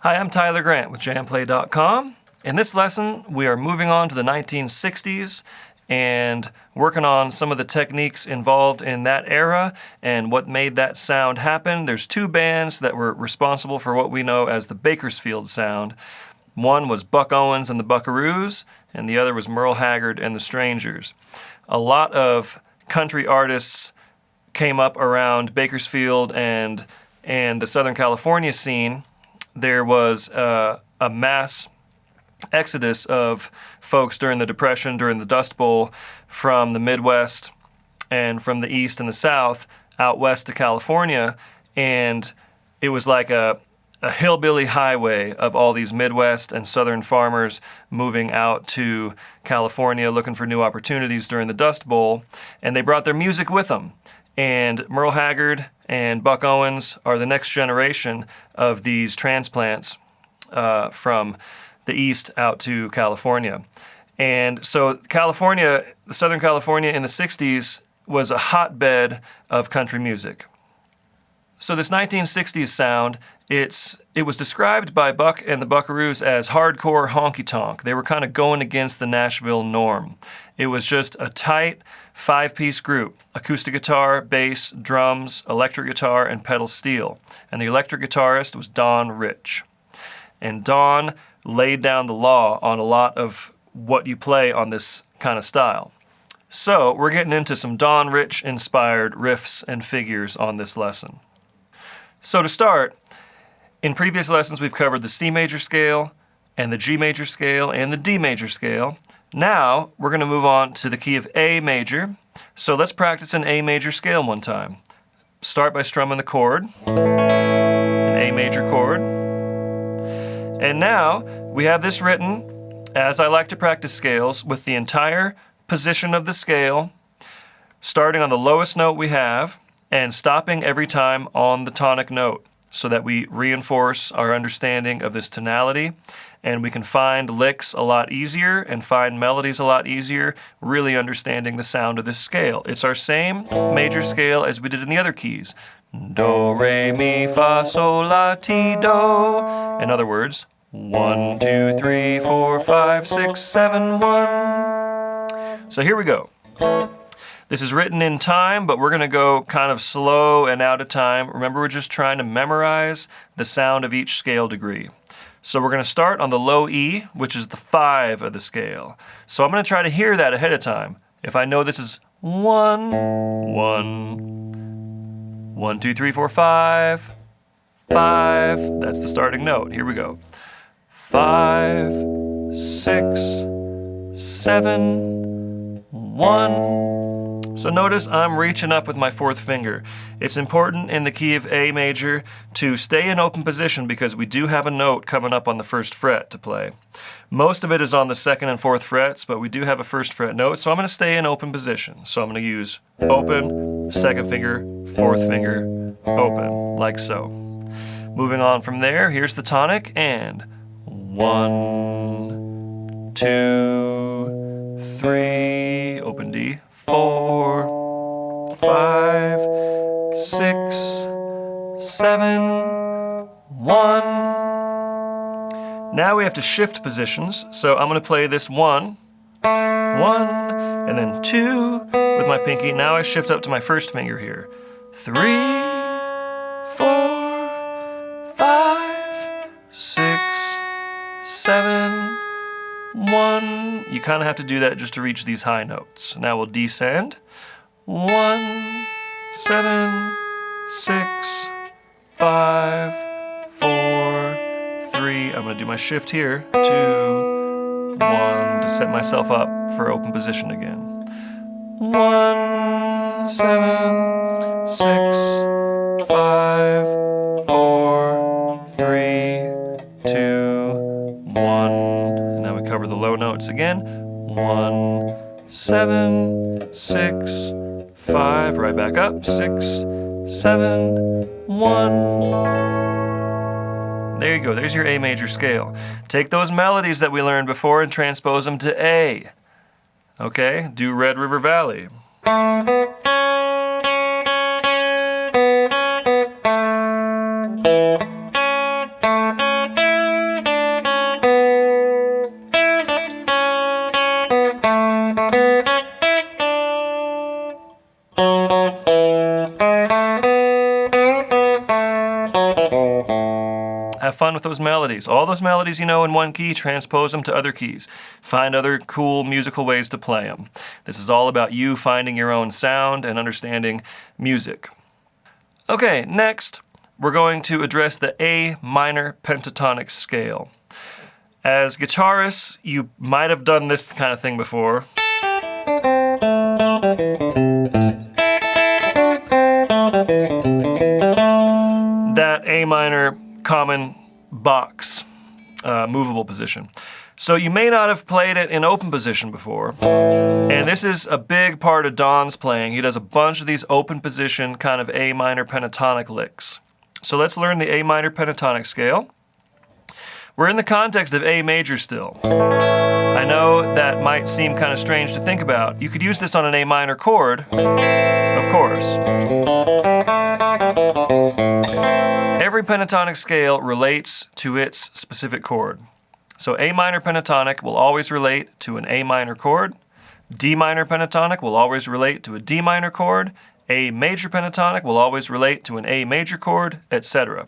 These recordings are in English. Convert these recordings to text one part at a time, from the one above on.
Hi, I'm Tyler Grant with JamPlay.com. In this lesson, we are moving on to the 1960s and working on some of the techniques involved in that era and what made that sound happen. There's two bands that were responsible for what we know as the Bakersfield sound. One was Buck Owens and the Buckaroos, and the other was Merle Haggard and the Strangers. A lot of country artists came up around Bakersfield and the Southern California scene. There was a mass exodus of folks during the Depression, during the Dust Bowl, from the Midwest and from the East and the South out west to California, and it was like a hillbilly highway of all these Midwest and Southern farmers moving out to California looking for new opportunities during the Dust Bowl, and they brought their music with them. And Merle Haggard and Buck Owens are the next generation of these transplants from the East out to California. And so California, Southern California in the 60s was a hotbed of country music. So this 1960s sound, it was described by Buck and the Buckaroos as hardcore honky-tonk. They were kind of going against the Nashville norm. It was just a tight five-piece group: acoustic guitar, bass, drums, electric guitar, and pedal steel. And the electric guitarist was Don Rich. And Don laid down the law on a lot of what you play on this kind of style. So we're getting into some Don Rich-inspired riffs and figures on this lesson. So to start, in previous lessons we've covered the C major scale and the G major scale and the D major scale. Now we're going to move on to the key of A major. So let's practice an A major scale one time. Start by strumming the chord, an A major chord. And now we have this written, as I like to practice scales, with the entire position of the scale, starting on the lowest note we have and stopping every time on the tonic note, so that we reinforce our understanding of this tonality, and we can find licks a lot easier and find melodies a lot easier, really understanding the sound of this scale. It's our same major scale as we did in the other keys. Do, re, mi, fa, sol, la, ti, do. In other words, 1, 2, 3, 4, 5, 6, 7, 1. So here we go. This is written in time, but we're going to go kind of slow and out of time. Remember, we're just trying to memorize the sound of each scale degree. So we're going to start on the low E, which is the 5 of the scale. So I'm going to try to hear that ahead of time. If I know this is 1, 1, 1, 2, 3, 4, 5, 5, that's the starting note. Here we go. 5, 6, 7, 1. So notice I'm reaching up with my fourth finger. It's important in the key of A major to stay in open position because we do have a note coming up on the first fret to play. Most of it is on the second and fourth frets, but we do have a first fret note, so I'm going to stay in open position. So I'm going to use open, second finger, fourth finger, open, like so. Moving on from there, here's the tonic, and 1, 2, 3, open D, 4, 5, 6, 7, 1. Now we have to shift positions, so I'm going to play this 1, and then 2 with my pinky. Now I shift up to my first finger here. 3, 4, 5, 6, 7, 1. You kind of have to do that just to reach these high notes. Now we'll descend. 1, 7, 6, 5, 4, 3. I'm going to do my shift here. 2, 1 to set myself up for open position again. 1, 7, 6, 5, 4, 3, 2, 1. And now we cover the low notes again. 1, 7, 6, 5. Right back up. 6, 7, 1. There you go. There's your A major scale. Take those melodies that we learned before and transpose them to A. Okay? Do Red River Valley. Have fun with those melodies. All those melodies you know in one key, transpose them to other keys. Find other cool musical ways to play them. This is all about you finding your own sound and understanding music. Okay, next we're going to address the A minor pentatonic scale. As guitarists, you might have done this kind of thing before. That A minor common box, movable position. So you may not have played it in open position before, and this is a big part of Don's playing. He does a bunch of these open position kind of A minor pentatonic licks. So let's learn the A minor pentatonic scale. We're in the context of A major still. I know that might seem kind of strange to think about. You could use this on an A minor chord, of course. Every pentatonic scale relates to its specific chord. So A minor pentatonic will always relate to an A minor chord. D minor pentatonic will always relate to a D minor chord. A major pentatonic will always relate to an A major chord, etc.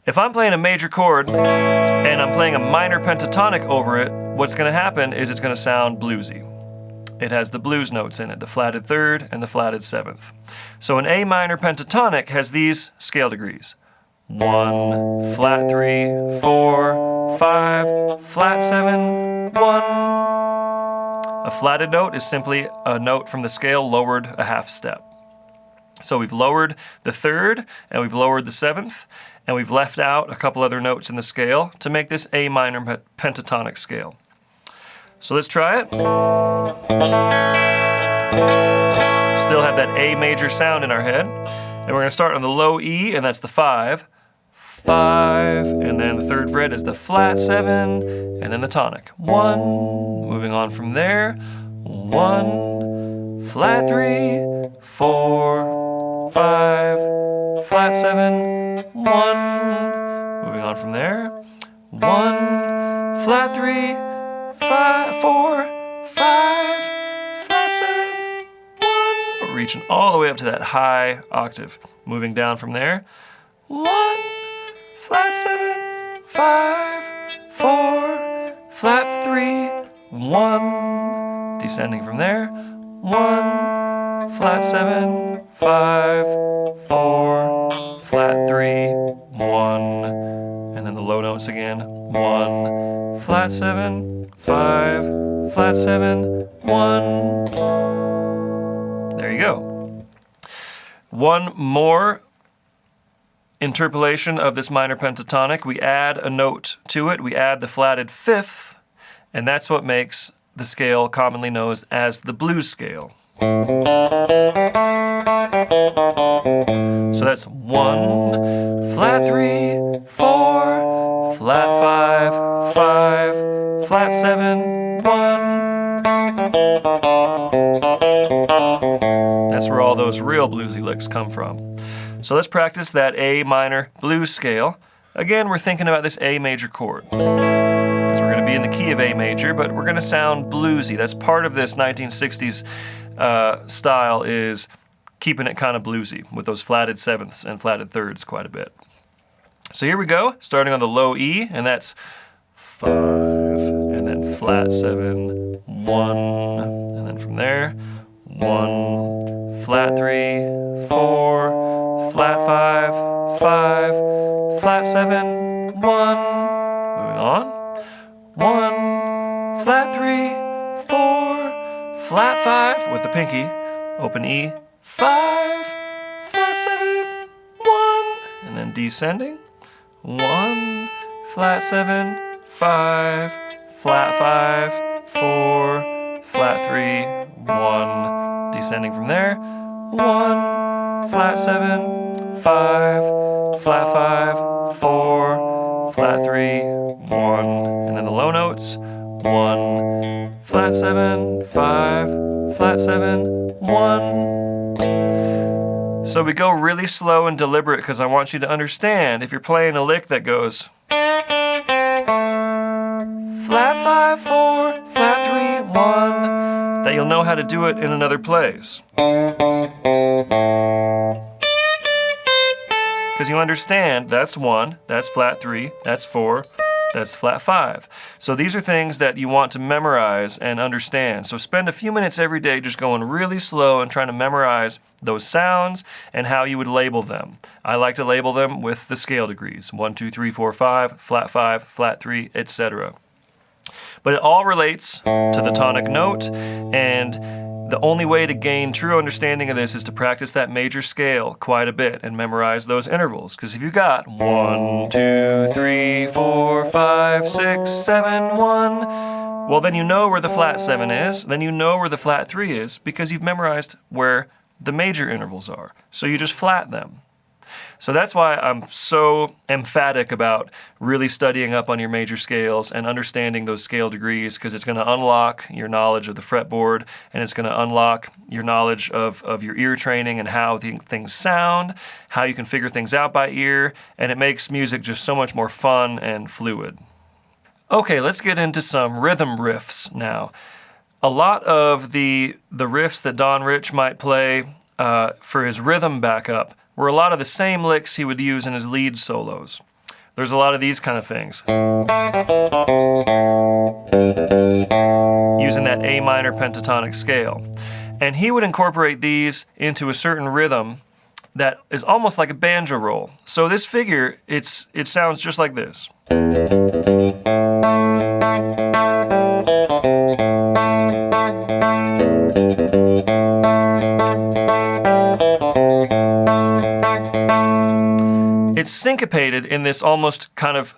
If I'm playing a major chord and I'm playing a minor pentatonic over it, what's going to happen is it's going to sound bluesy. It has the blues notes in it, the flatted third and the flatted seventh. So an A minor pentatonic has these scale degrees. 1, flat 3, 4, 5, flat 7, 1. A flatted note is simply a note from the scale lowered a half step. So we've lowered the third and we've lowered the seventh, and we've left out a couple other notes in the scale to make this A minor pentatonic scale. So let's try it. Still have that A major sound in our head. And we're going to start on the low E, and that's the 5. 5, and then the third fret is the flat 7, and then the tonic. 1, moving on from there. 1, flat 3, 4, 5, flat 7, 1. Moving on from there. 1, flat 3, 5, 4, 5, flat 7, 1. We're reaching all the way up to that high octave. Moving down from there. 1, flat 7, 5, 4, flat 3, 1. Descending from there. 1, flat 7, 5, 4, flat 3, 1. And then the low notes again. 1, flat 7, 5, flat 7, 1. There you go. One more interpolation of this minor pentatonic. We add a note to it. We add the flatted fifth, and that's what makes the scale commonly known as the blues scale. So that's 1, flat 3, 4, flat 5, 5, flat 7, 1. That's where all those real bluesy licks come from. So let's practice that A minor blues scale. Again, we're thinking about this A major chord, because we're going to be in the key of A major, but we're going to sound bluesy. That's part of this 1960s style, is keeping it kind of bluesy with those flatted sevenths and flatted thirds quite a bit. So here we go, starting on the low E, and that's 5, and then flat 7, 1, and then from there, 1, flat 3, 4, flat 5, 5, flat 7, 1. Moving on. 1, flat 3, 4, flat 5 with the pinky, open E, 5, flat 7, and then descending. 1, flat 7, 5, flat 5, 4, flat 3, 1, descending from there. 1, flat 7, 5, flat 5, 4, flat 3, 1, and then the low notes. 1, flat 7, 5, flat 7, 1. So we go really slow and deliberate because I want you to understand if you're playing a lick that goes flat 5, 4, flat 3, 1, that you'll know how to do it in another place. Because you understand that's 1, that's flat 3, that's 4, that's flat 5. So these are things that you want to memorize and understand. So spend a few minutes every day just going really slow and trying to memorize those sounds and how you would label them. I like to label them with the scale degrees. 1, 2, 3, 4, 5, flat 3, etc. But it all relates to the tonic note, and the only way to gain true understanding of this is to practice that major scale quite a bit and memorize those intervals. Because if you got 1, 2, 3, 4, 5, 6, 7, 1, well then you know where the flat 7 is, then you know where the flat 3 is, because you've memorized where the major intervals are. So you just flat them. So that's why I'm so emphatic about really studying up on your major scales and understanding those scale degrees, because it's going to unlock your knowledge of the fretboard, and it's going to unlock your knowledge of your ear training and how things sound, how you can figure things out by ear, and it makes music just so much more fun and fluid. Okay, let's get into some rhythm riffs now. A lot of the riffs that Don Rich might play for his rhythm backup were a lot of the same licks he would use in his lead solos. There's a lot of these kind of things. Using that A minor pentatonic scale. And he would incorporate these into a certain rhythm that is almost like a banjo roll. So this figure, it sounds just like this. It's syncopated in this almost kind of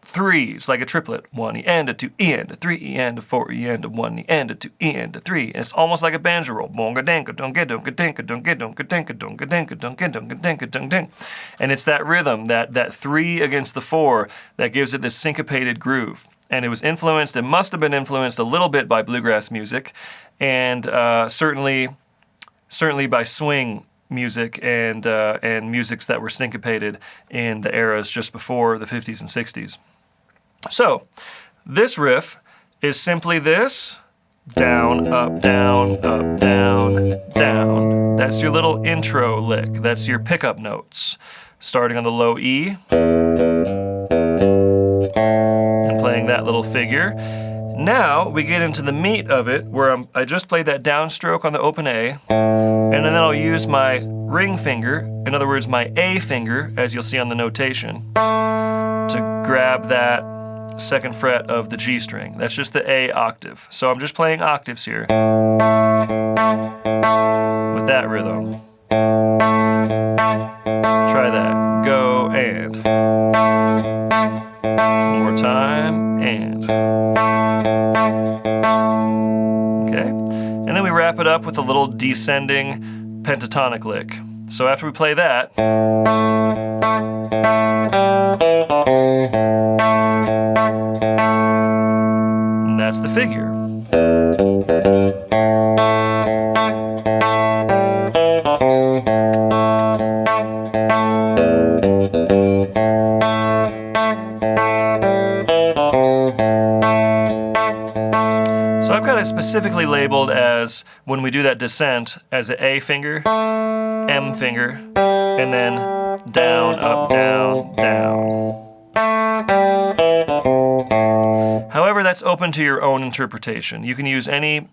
threes, like a triplet. 1 E and a 2 E and a 3 E and a 4 E and a 1 E and a 2 E and a 3. And it's almost like a banjo roll. And it's that rhythm, that 3 against the 4, that gives it this syncopated groove. And it was influenced, it must have been influenced a little bit by bluegrass music, and certainly by swing music and musics that were syncopated in the eras just before the 50s and 60s. So, this riff is simply this: down, up, down, up, down, down. That's your little intro lick. That's your pickup notes. Starting on the low E and playing that little figure. Now we get into the meat of it, where I just played that downstroke on the open A, and then I'll use my ring finger, in other words my A finger, as you'll see on the notation, to grab that second fret of the G string. That's just the A octave. So I'm just playing octaves here with that rhythm. Try that. Go and. One more time, and. Okay, and then we wrap it up with a little descending pentatonic lick. So after we play that, and that's the figure. So I've got it specifically labeled as, when we do that descent, as an A finger, M finger, and then down, up, down, down. However, that's open to your own interpretation. You can use any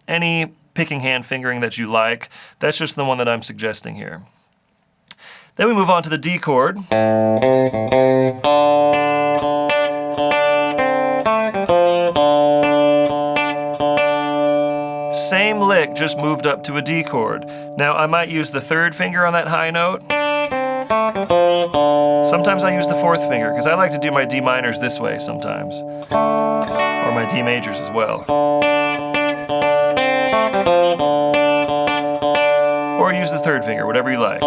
picking hand fingering that you like. That's just the one that I'm suggesting here. Then we move on to the D chord. Same lick, just moved up to a D chord. Now I might use the third finger on that high note, Sometimes I use the fourth finger because I like to do my D minors this way sometimes, or my D majors as well. Or use the third finger, whatever you like.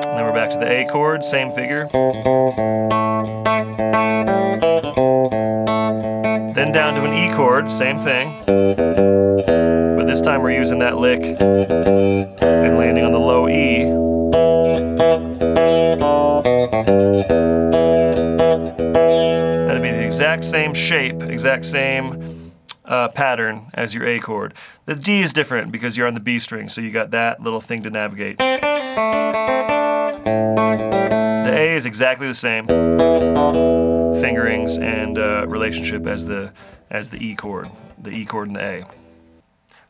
And then we're back to the A chord, same figure. Then down to an E chord, same thing. But this time we're using that lick and landing on the low E. That'd be the exact same shape, exact same pattern as your A chord. The D is different because you're on the B string, so you got that little thing to navigate. The A is exactly the same fingerings and relationship as the E chord and the A.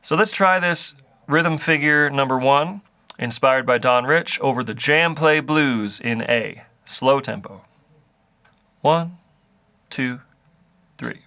So let's try this rhythm figure number 1, inspired by Don Rich, over the JamPlay blues in A, slow tempo. 1, 2, 3.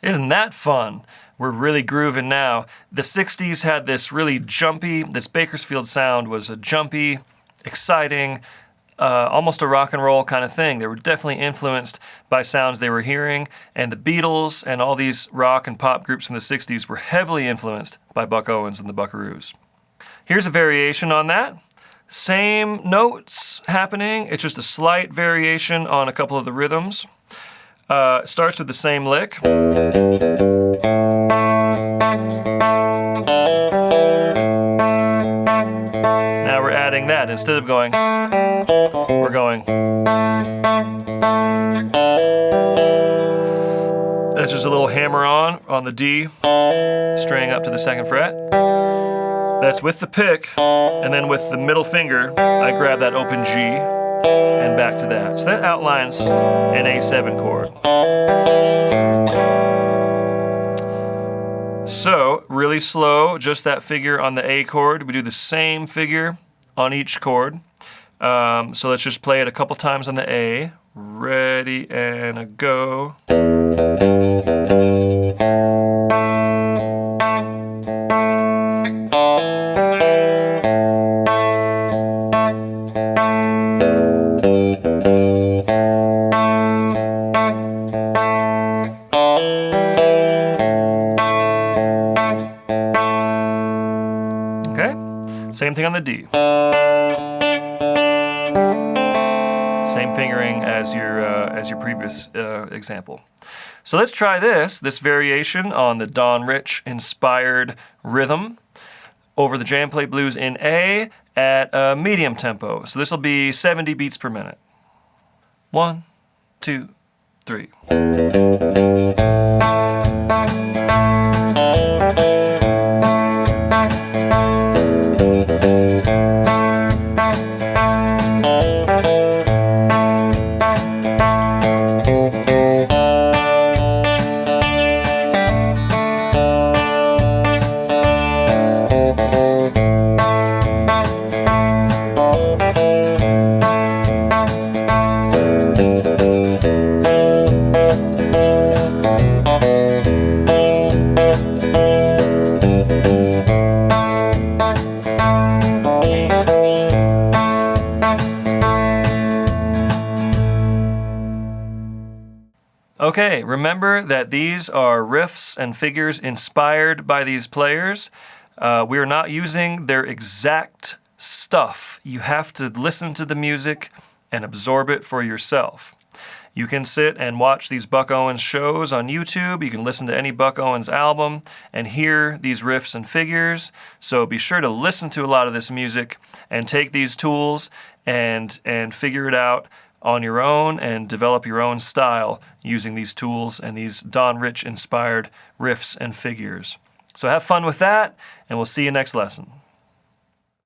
Isn't that fun? We're really grooving now. The 60s had this really jumpy, this Bakersfield sound was a jumpy, exciting, almost a rock and roll kind of thing. They were definitely influenced by sounds they were hearing, and the Beatles and all these rock and pop groups from the 60s were heavily influenced by Buck Owens and the Buckaroos. Here's a variation on that. Same notes happening, it's just a slight variation on a couple of the rhythms. It starts with the same lick. Now we're adding that. Instead of going, we're going. That's just a little hammer on the D, string up to the 2nd fret. That's with the pick, and then with the middle finger, I grab that open G and back to that. So that outlines an A7 chord. So, really slow, just that figure on the A chord. We do the same figure on each chord. So let's just play it a couple times on the A. Ready and a go. Same thing on the D. Same fingering as your previous example. So let's try this variation on the Don Rich inspired rhythm over the JamPlay blues in A at a medium tempo. So this will be 70 beats per minute. 1, 2, 3. Okay, remember that these are riffs and figures inspired by these players. We are not using their exact stuff. You have to listen to the music and absorb it for yourself. You can sit and watch these Buck Owens shows on YouTube. You can listen to any Buck Owens album and hear these riffs and figures. So be sure to listen to a lot of this music and take these tools and figure it out on your own and develop your own style using these tools and these Don Rich inspired riffs and figures. So have fun with that, and we'll see you next lesson.